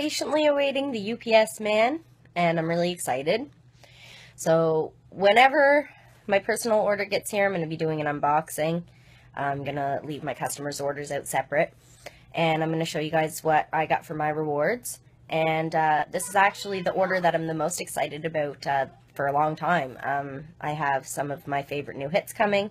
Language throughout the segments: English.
patiently awaiting the UPS man, and I'm really excited. So whenever my personal order gets here, I'm going to be doing an unboxing. I'm going to leave my customers' orders out separate, and I'm going to show you guys what I got for my rewards. And this is actually the order that I'm the most excited about for a long time. I have some of my favorite new hits coming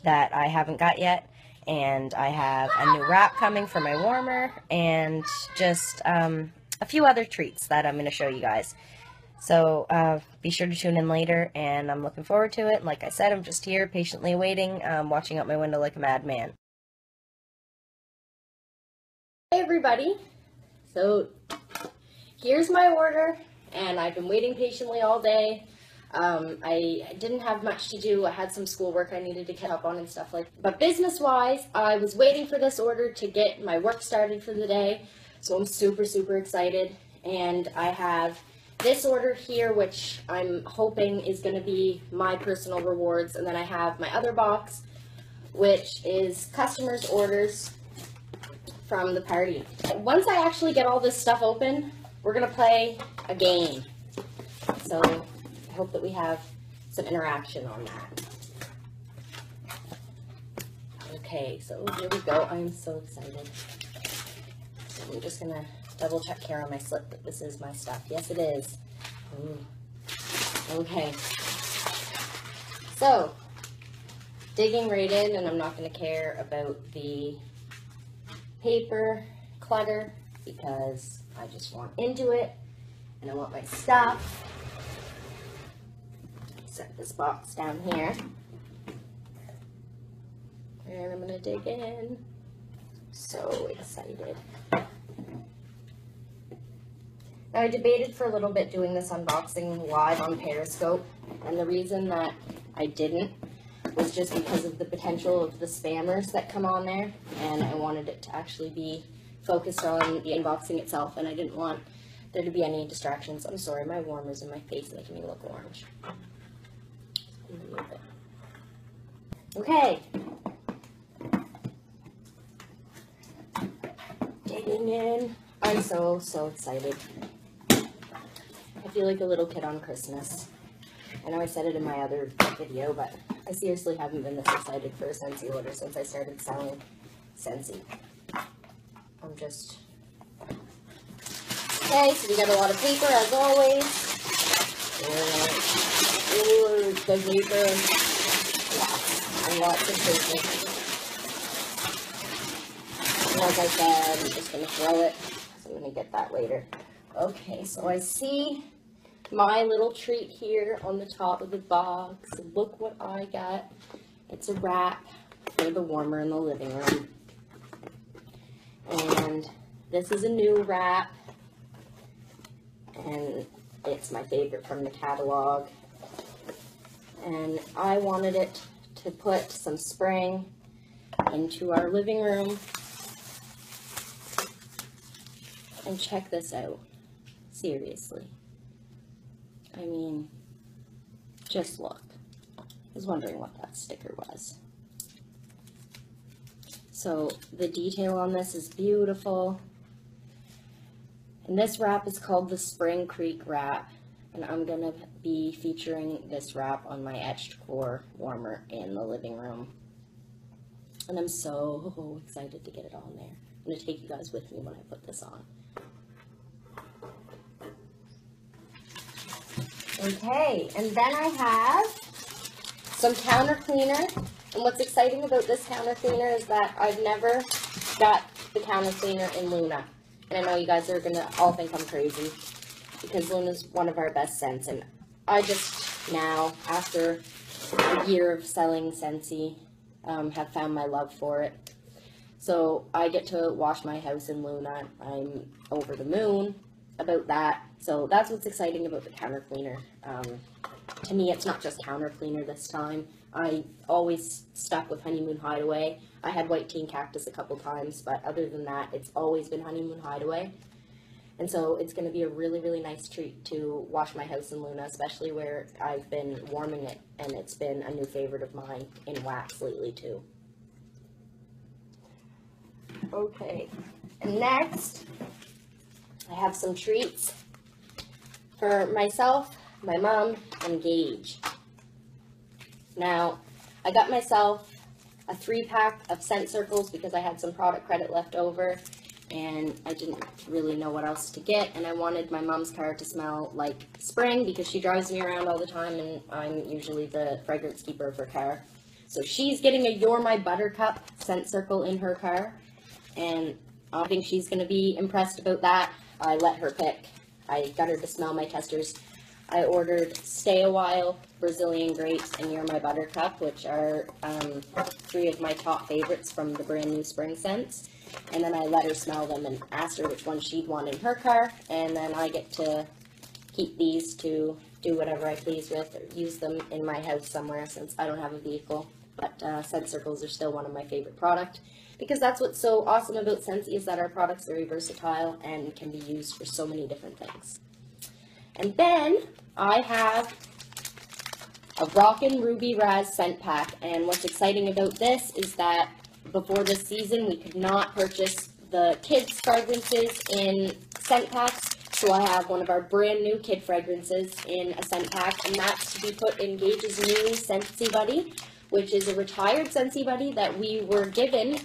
that I haven't got yet, and I have a new wrap coming for my warmer, and just a few other treats that I'm going to show you guys. So be sure to tune in later, and I'm looking forward to it. Like I said, I'm just here patiently waiting, watching out my window like a madman. Hey everybody, so here's my order, and I've been waiting patiently all day. I didn't have much to do. I had some schoolwork I needed to catch up on and stuff like that. But business-wise, I was waiting for this order to get my work started for the day, so I'm super, super excited. And I have this order here, which I'm hoping is going to be my personal rewards, and then I have my other box, which is customers' orders from the party. Once I actually get all this stuff open, we're going to play a game. So I hope that we have some interaction on that. Okay, so here we go. I'm so excited. So I'm just going to double check here on my slip that this is my stuff. Yes, it is. Ooh. Okay. So, digging right in, and I'm not going to care about the paper clutter because I just want into it, and I want my stuff. Set this box down here, and I'm gonna dig in. So excited. Now, I debated for a little bit doing this unboxing live on Periscope, and the reason that I didn't was just because of the potential of the spammers that come on there, and I wanted it to actually be focused on the unboxing itself, and I didn't want there to be any distractions. I'm sorry, my warmer's in my face making me look orange. Okay. Digging in. I'm so excited. I feel like a little kid on Christmas. I know I said it in my other video, but I seriously haven't been this excited for a Scentsy order since I started selling Scentsy. I'm just... Okay, so we got a lot of paper as always. Ooh, the paper. And lots of paper. And like I said, I'm just going to throw it, so I'm going to get that later. Okay, so I see my little treat here on the top of the box. Look what I got. It's a wrap for the warmer in the living room. And this is a new wrap, and it's my favorite from the catalog. And I wanted it to put some spring into our living room. And check this out. Seriously. I mean, just look. I was wondering what that sticker was. So the detail on this is beautiful. And this wrap is called the Spring Creek wrap. And I'm going to be featuring this wrap on my etched core warmer in the living room. And I'm so excited to get it on there. I'm going to take you guys with me when I put this on. Okay, and then I have some counter cleaner. And what's exciting about this counter cleaner is that I've never got the counter cleaner in Luna. And I know you guys are going to all think I'm crazy because Luna's one of our best scents. And I just now, after a year of selling Scentsy, have found my love for it. So I get to wash my house in Luna. I'm over the moon about that. So that's what's exciting about the counter cleaner. To me, it's not just counter cleaner this time. I always stuck with Honeymoon Hideaway. I had White Teen Cactus a couple times, but other than that, it's always been Honeymoon Hideaway. And so it's going to be a really, really nice treat to wash my house in Luna, especially where I've been warming it, and it's been a new favorite of mine in wax lately too. Okay, and next I have some treats for myself, my mom, and Gage. Now, I got myself a 3-pack of scent circles because I had some product credit left over and I didn't really know what else to get, and I wanted my mom's car to smell like spring because she drives me around all the time and I'm usually the fragrance keeper of her car. So she's getting a You're My Buttercup scent circle in her car, and I think she's going to be impressed about that. I let her pick. I got her to smell my testers. I ordered Stay a While, Brazilian Grapes, and You're My Buttercup, which are 3 of my top favorites from the brand new spring scents. And then I let her smell them and asked her which one she'd want in her car. And then I get to keep these to do whatever I please with or use them in my house somewhere since I don't have a vehicle. But scent circles are still one of my favorite products because that's what's so awesome about Scentsy is that our product's very versatile and can be used for so many different things. And then I have a Rockin' Ruby Raz scent pack, and what's exciting about this is that before this season we could not purchase the kids fragrances in scent packs, so I have one of our brand new kid fragrances in a scent pack, and that's to be put in Gage's new Scentsy Buddy, which is a retired Scentsy Buddy that we were given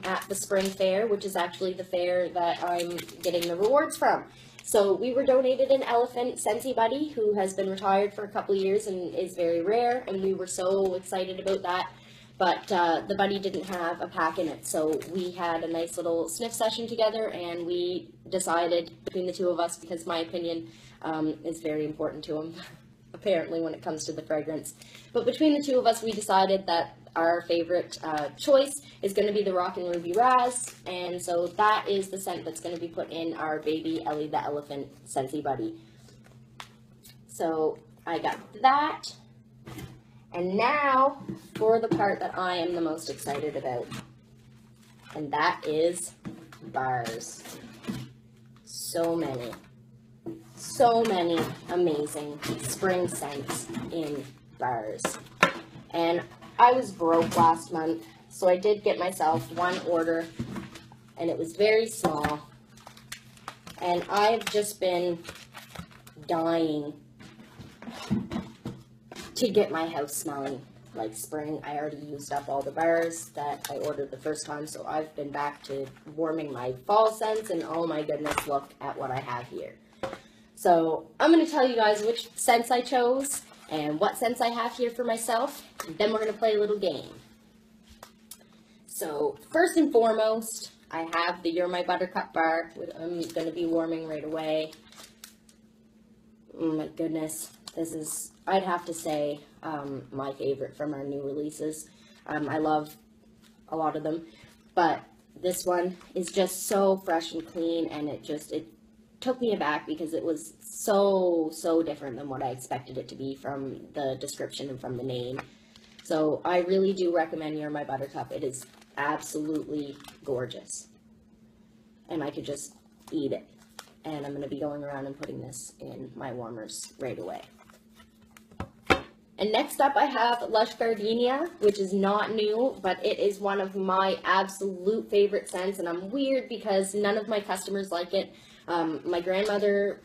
at the spring fair, which is actually the fair that I'm getting the rewards from. So we were donated an elephant Scentsy Buddy who has been retired for a couple of years and is very rare, and we were so excited about that. But the buddy didn't have a pack in it, so we had a nice little sniff session together, and we decided between the two of us, because my opinion is very important to him, apparently, when it comes to the fragrance. But between the two of us, we decided that our favorite choice is going to be the Rockin' Ruby Raz, and so that is the scent that's going to be put in our baby Ellie the Elephant Scentsy Buddy. So I got that, and now for the part that I am the most excited about, and that is bars. So many amazing spring scents in bars. And I was broke last month, so I did get myself one order, and it was very small. And I've just been dying to get my house smelling like spring. I already used up all the bars that I ordered the first time, so I've been back to warming my fall scents, and oh my goodness, look at what I have here. So I'm going to tell you guys which scents I chose and what scents I have here for myself, and then we're going to play a little game. So first and foremost, I have the You're My Buttercup bar, which I'm going to be warming right away. Oh my goodness, this is, I'd have to say, my favorite from our new releases. I love a lot of them, but this one is just so fresh and clean, and it took me aback because it was so different than what I expected it to be from the description and from the name. So I really do recommend You're My Buttercup. It is absolutely gorgeous, and I could just eat it. And I'm going to be going around and putting this in my warmers right away. And next up I have Lush Gardenia, which is not new, but it is one of my absolute favorite scents, and I'm weird because none of my customers like it. My grandmother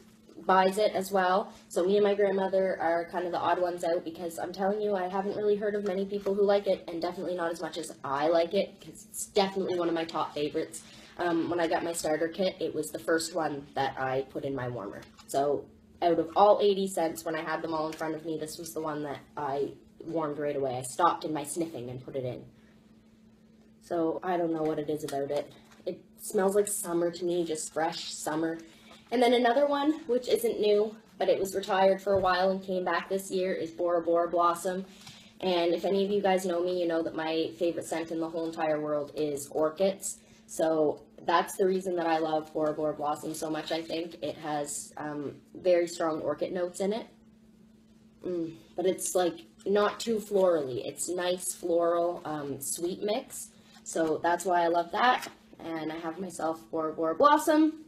buys it as well, so me and my grandmother are kind of the odd ones out because I'm telling you, I haven't really heard of many people who like it, and definitely not as much as I like it, because it's definitely one of my top favorites. When I got my starter kit, it was the first one that I put in my warmer. So out of all 80 scents, when I had them all in front of me, this was the one that I warmed right away. I stopped in my sniffing and put it in. So I don't know what it is about it. It smells like summer to me, just fresh summer. And then another one, which isn't new, but it was retired for a while and came back this year, is Bora Bora Blossom. And if any of you guys know me, you know that my favorite scent in the whole entire world is orchids. So that's the reason that I love Bora Bora Blossom so much, I think. It has very strong orchid notes in it. But it's like not too florally. It's nice floral sweet mix. So that's why I love that. And I have myself Bora Bora Blossom.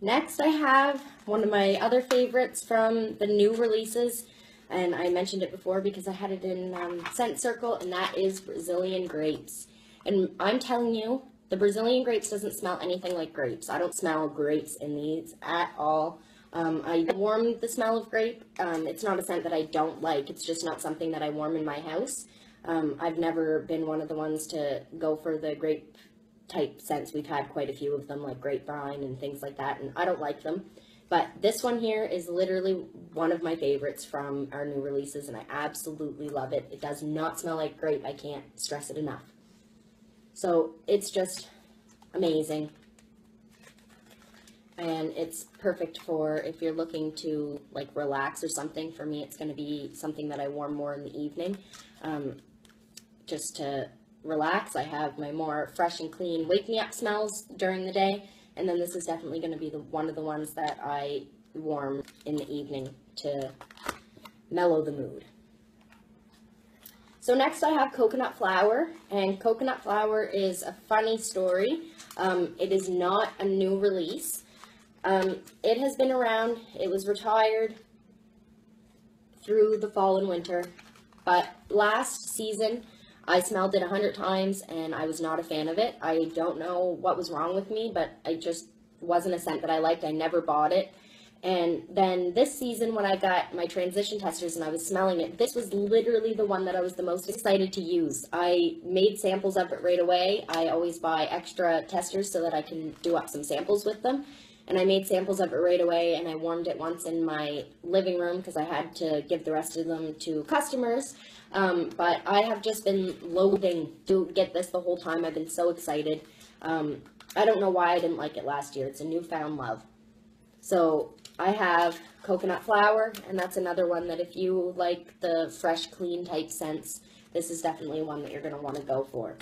Next I have one of my other favorites from the new releases. And I mentioned it before because I had it in Scent Circle, and that is Brazilian Grapes. And I'm telling you, The Brazilian grapes doesn't smell anything like grapes. I don't smell grapes in these at all. I warm the smell of grape. It's not a scent that I don't like. It's just not something that I warm in my house. I've never been one of the ones to go for the grape type scents. We've had quite a few of them, like grapevine and things like that, and I don't like them. But this one here is literally one of my favorites from our new releases, and I absolutely love it. It does not smell like grape. I can't stress it enough. So it's just amazing. And it's perfect for if you're looking to like relax or something. For me, it's going to be something that I warm more in the evening. Just to relax. I have my more fresh and clean wake me up smells during the day. And then this is definitely going to be one of the ones that I warm in the evening to mellow the mood. So next I have coconut flower, and coconut flower is a funny story. It is not a new release. It has been around. It was retired through the fall and winter, but last season I smelled it 100 times and I was not a fan of it. I don't know what was wrong with me, but I just wasn't a scent that I liked. I never bought it. And then this season when I got my transition testers and I was smelling it, this was literally the one that I was the most excited to use. I made samples of it right away. I always buy extra testers so that I can do up some samples with them. And I made samples of it right away, and I warmed it once in my living room because I had to give the rest of them to customers. But I have just been loathing to get this the whole time. I've been so excited. I don't know why I didn't like it last year. It's a newfound love. So I have coconut flower, and that's another one that if you like the fresh, clean type scents, this is definitely one that you're going to want to go for.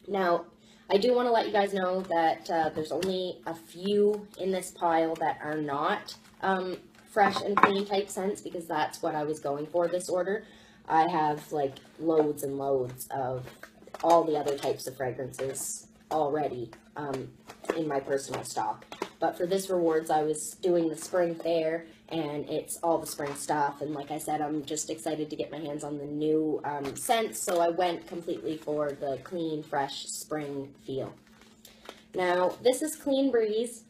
Now, I do want to let you guys know that there's only a few in this pile that are not fresh and clean type scents, because that's what I was going for this order. I have like loads and loads of all the other types of fragrances already in my personal stock. But for this rewards, I was doing the spring fair, and it's all the spring stuff. And like I said, I'm just excited to get my hands on the new scents, so I went completely for the clean, fresh spring feel. Now, this is Clean Breeze,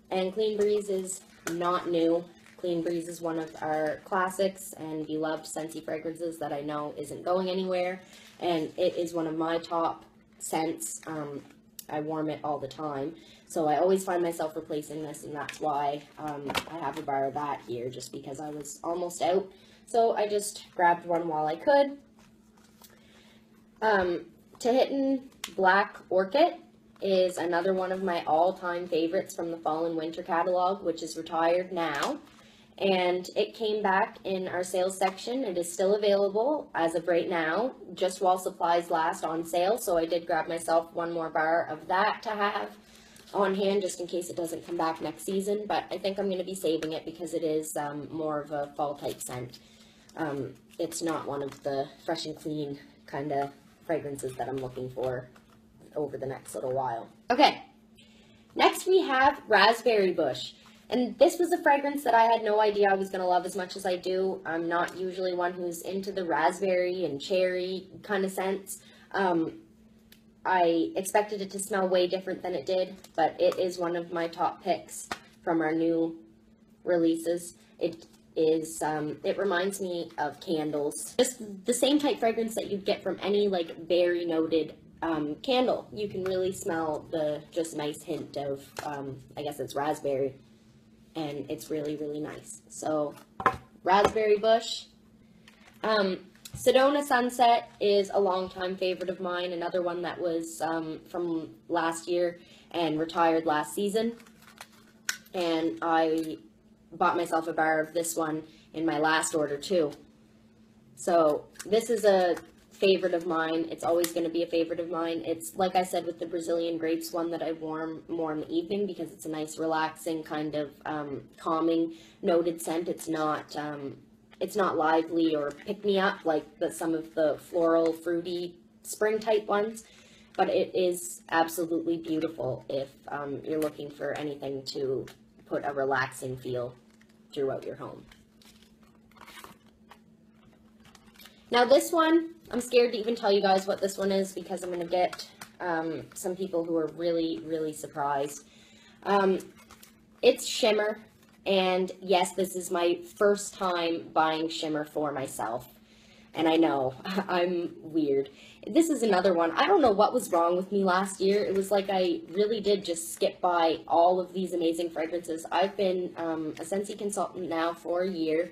and Clean Breeze is not new. Clean Breeze is one of our classics and beloved Scentsy fragrances that I know isn't going anywhere, and it is one of my top scents. I warm it all the time, so I always find myself replacing this, and that's why I have a bar of that here, just because I was almost out, so I just grabbed one while I could. Tahitian Black Orchid is another one of my all-time favorites from the fall and winter catalog, which is retired now. And it came back in our sales section. It is still available as of right now, just while supplies last on sale. So I did grab myself one more bar of that to have on hand, just in case it doesn't come back next season. But I think I'm going to be saving it because it is more of a fall type scent. It's not one of the fresh and clean kind of fragrances that I'm looking for over the next little while. Okay, next we have Raspberry Bush. And this was a fragrance that I had no idea I was going to love as much as I do. I'm not usually one who's into the raspberry and cherry kind of scents. I expected it to smell way different than it did, but it is one of my top picks from our new releases. It reminds me of candles. Just the same type fragrance that you'd get from any like berry noted candle. You can really smell the just nice hint of, I guess it's raspberry. And it's really, really nice. So, Raspberry Bush. Sedona Sunset is a longtime favorite of mine. Another one that was from last year and retired last season. And I bought myself a bar of this one in my last order too. So, this is a favorite of mine. It's always going to be a favorite of mine. It's, like I said with the Brazilian grapes one, that I warm more in the evening because it's a nice relaxing kind of calming noted scent. It's not lively or pick me up like some of the floral fruity spring type ones, but it is absolutely beautiful if you're looking for anything to put a relaxing feel throughout your home. Now this one, I'm scared to even tell you guys what this one is because I'm going to get some people who are really, really surprised. It's shimmer, and yes, this is my first time buying shimmer for myself. And I know, I'm weird. This is another one. I don't know what was wrong with me last year. It was like I really did just skip by all of these amazing fragrances. I've been a Scentsy consultant now for a year,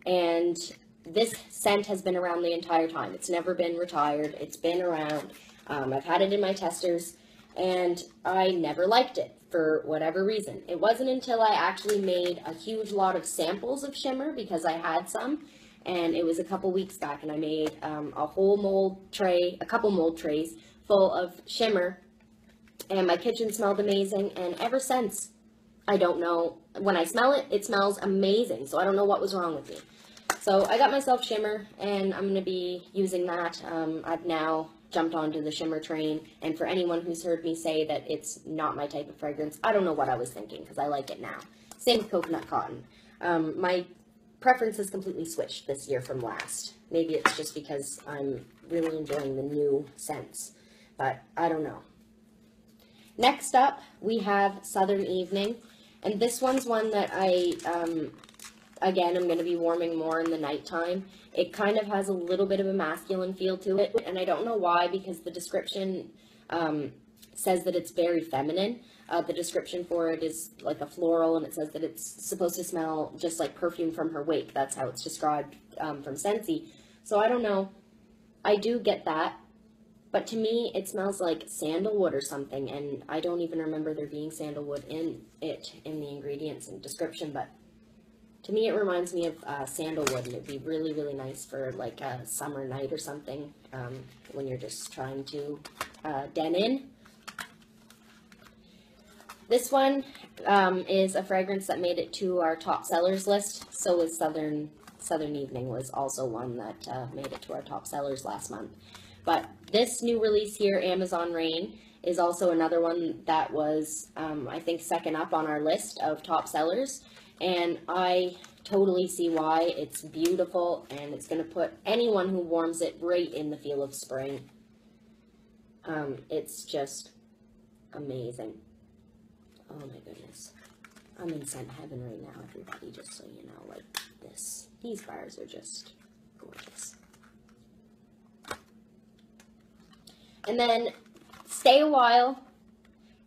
and this scent has been around the entire time. It's never been retired. It's been around. I've had it in my testers, and I never liked it for whatever reason. It wasn't until I actually made a huge lot of samples of shimmer, because I had some, and it was a couple weeks back, and I made a whole mold tray, a couple mold trays full of shimmer, and my kitchen smelled amazing, and ever since, I don't know, when I smell it, it smells amazing, so I don't know what was wrong with me. So I got myself shimmer, and I'm going to be using that. I've now jumped onto the shimmer train, and for anyone who's heard me say that it's not my type of fragrance, I don't know what I was thinking, because I like it now. Same with coconut cotton. My preference has completely switched this year from last. Maybe it's just because I'm really enjoying the new scents, but I don't know. Next up, we have Southern Evening, and this one's one that again, I'm going to be warming more in the nighttime. It kind of has a little bit of a masculine feel to it, and I don't know why, because the description says that it's very feminine. The description for it is like a floral, and it says that it's supposed to smell just like perfume from her wake. That's how it's described from Scentsy. So I don't know. I do get that, but to me, it smells like sandalwood or something, and I don't even remember there being sandalwood in it in the ingredients and description, but to me, it reminds me of sandalwood, and it'd be really, really nice for like a summer night or something when you're just trying to den in. This one is a fragrance that made it to our top sellers list. So was Southern Evening was also one that made it to our top sellers last month. But this new release here, Amazon Rain, is also another one that was, I think, second up on our list of top sellers. And I totally see why. It's beautiful, and it's going to put anyone who warms it right in the feel of spring. It's just amazing. Oh my goodness. I'm in scent heaven right now, everybody, just so you know, like this. These bars are just gorgeous. And then Stay a While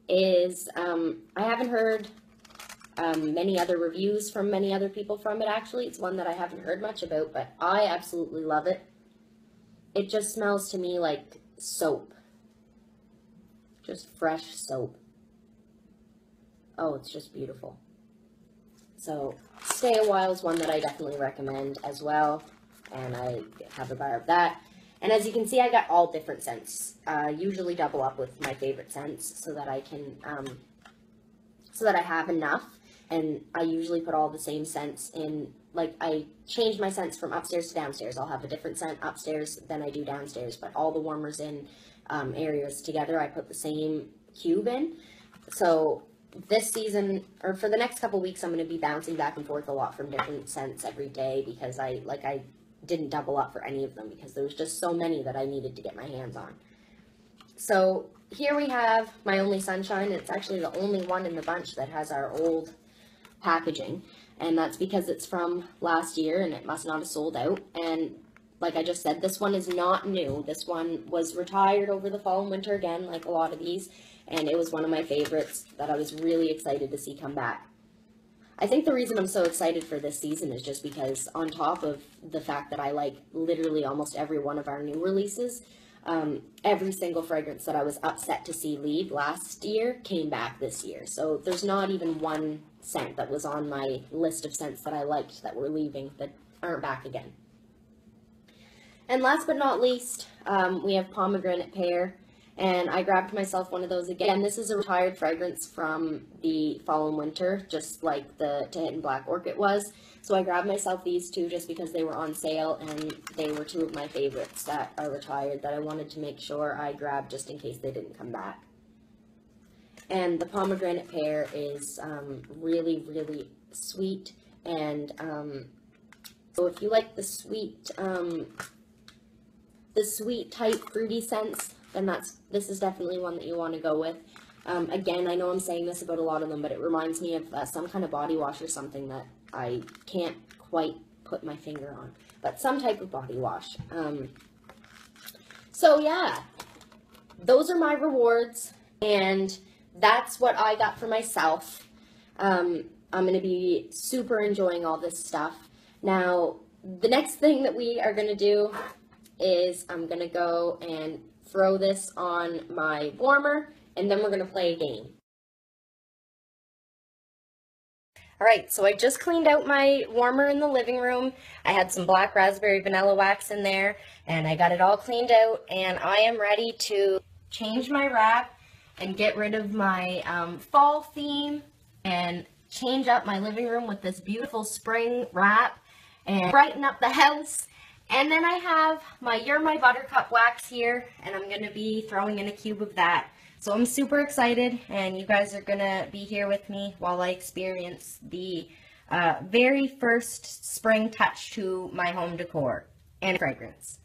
is, I haven't heard many other reviews from many other people from it, actually. It's one that I haven't heard much about, but I absolutely love it. It just smells to me like soap. Just fresh soap. Oh, it's just beautiful. So, Stay a While is one that I definitely recommend as well, and I have a bar of that. And as you can see, I got all different scents. Usually double up with my favorite scents so that I can, so that I have enough. And I usually put all the same scents in, like I change my scents from upstairs to downstairs. I'll have a different scent upstairs than I do downstairs, but all the warmers in areas together, I put the same cube in. So this season, or for the next couple weeks, I'm going to be bouncing back and forth a lot from different scents every day, because I didn't double up for any of them, because there was just so many that I needed to get my hands on. So here we have My Only Sunshine. It's actually the only one in the bunch that has our old packaging, and that's because it's from last year and it must not have sold out. And like I just said, this one is not new. This one was retired over the fall and winter again, like a lot of these, and it was one of my favorites that I was really excited to see come back. I think the reason I'm so excited for this season is just because, on top of the fact that I like literally almost every one of our new releases, every single fragrance that I was upset to see leave last year came back this year. So there's not even one scent that was on my list of scents that I liked that were leaving that aren't back again. And last but not least, we have Pomegranate Pear. And I grabbed myself one of those again. This is a retired fragrance from the fall and winter, just like the Tahitian Black Orchid was. So I grabbed myself these two just because they were on sale, and they were two of my favorites that are retired that I wanted to make sure I grabbed just in case they didn't come back. And the Pomegranate Pear is really, really sweet. And so if you like the the sweet type fruity scents, then this is definitely one that you want to go with. Again, I know I'm saying this about a lot of them, but it reminds me of some kind of body wash or something that I can't quite put my finger on. But some type of body wash. So yeah, those are my rewards, and that's what I got for myself. I'm going to be super enjoying all this stuff. Now, the next thing that we are going to do is I'm going to go and throw this on my warmer, and then we're going to play a game. Alright, so I just cleaned out my warmer in the living room. I had some black raspberry vanilla wax in there, and I got it all cleaned out, and I am ready to change my wrap and get rid of my fall theme and change up my living room with this beautiful spring wrap and brighten up the house. And then I have my You're My Buttercup wax here, and I'm going to be throwing in a cube of that. So I'm super excited, and you guys are going to be here with me while I experience the very first spring touch to my home decor and fragrance.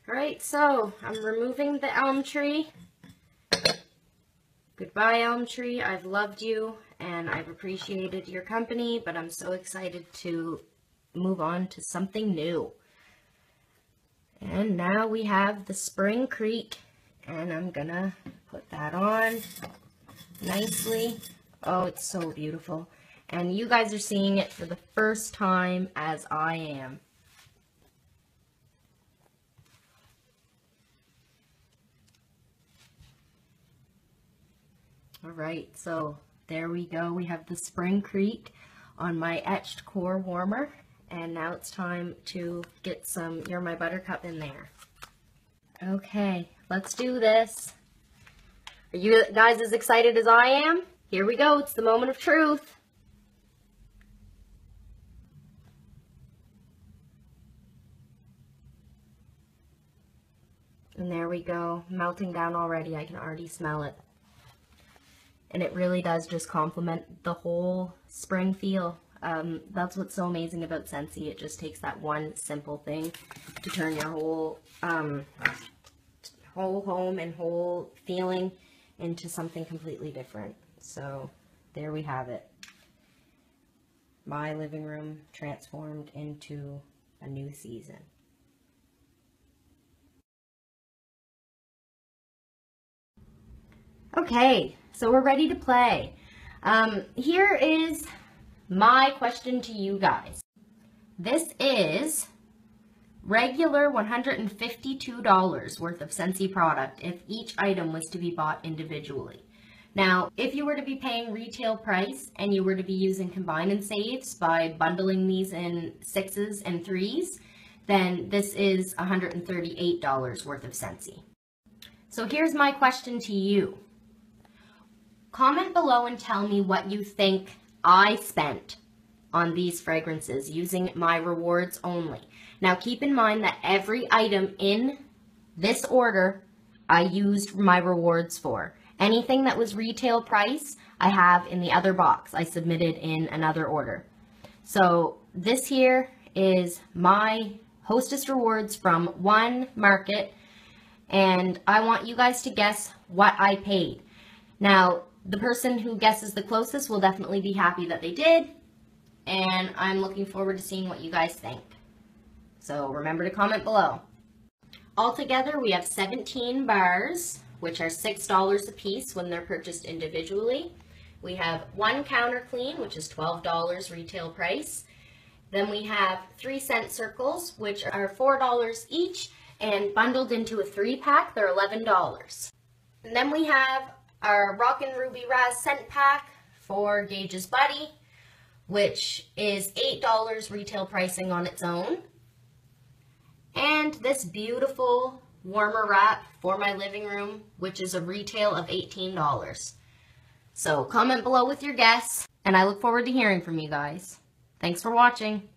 Alright, so I'm removing the elm tree. Goodbye, elm tree. I've loved you, and I've appreciated your company, but I'm so excited to move on to something new. And now we have the Spring Creek, and I'm gonna put that on nicely. Oh, it's so beautiful. And you guys are seeing it for the first time as I am. Alright, so there we go. We have the Spring Creek on my etched core warmer. And now it's time to get some You're My Buttercup in there. Okay, let's do this. Are you guys as excited as I am? Here we go. It's the moment of truth. And there we go. Melting down already. I can already smell it. And it really does just complement the whole spring feel. That's what's so amazing about Scentsy. It just takes that one simple thing to turn your whole home and whole feeling into something completely different. So there we have it. My living room transformed into a new season. Okay, so we're ready to play. Here is my question to you guys. This is regular $152 worth of Scentsy product if each item was to be bought individually. Now, if you were to be paying retail price and you were to be using combine and saves by bundling these in 6s and 3s, then this is $138 worth of Scentsy. So here's my question to you. Comment below and tell me what you think I spent on these fragrances using my rewards only. Now keep in mind that every item in this order I used my rewards for. Anything that was retail price I have in the other box I submitted in another order. So this here is my Hostess rewards from one market, and I want you guys to guess what I paid. Now the person who guesses the closest will definitely be happy that they did, and I'm looking forward to seeing what you guys think. So remember to comment below. Altogether, we have 17 bars, which are $6 a piece when they're purchased individually. We have one counter clean, which is $12 retail price. Then we have 3 scent circles, which are $4 each, and bundled into a 3-pack, they're $11. And then we have our Rockin' Ruby Raz scent pack for Gage's Buddy, which is $8 retail pricing on its own. And this beautiful warmer wrap for my living room, which is a retail of $18. So comment below with your guess, and I look forward to hearing from you guys. Thanks for watching.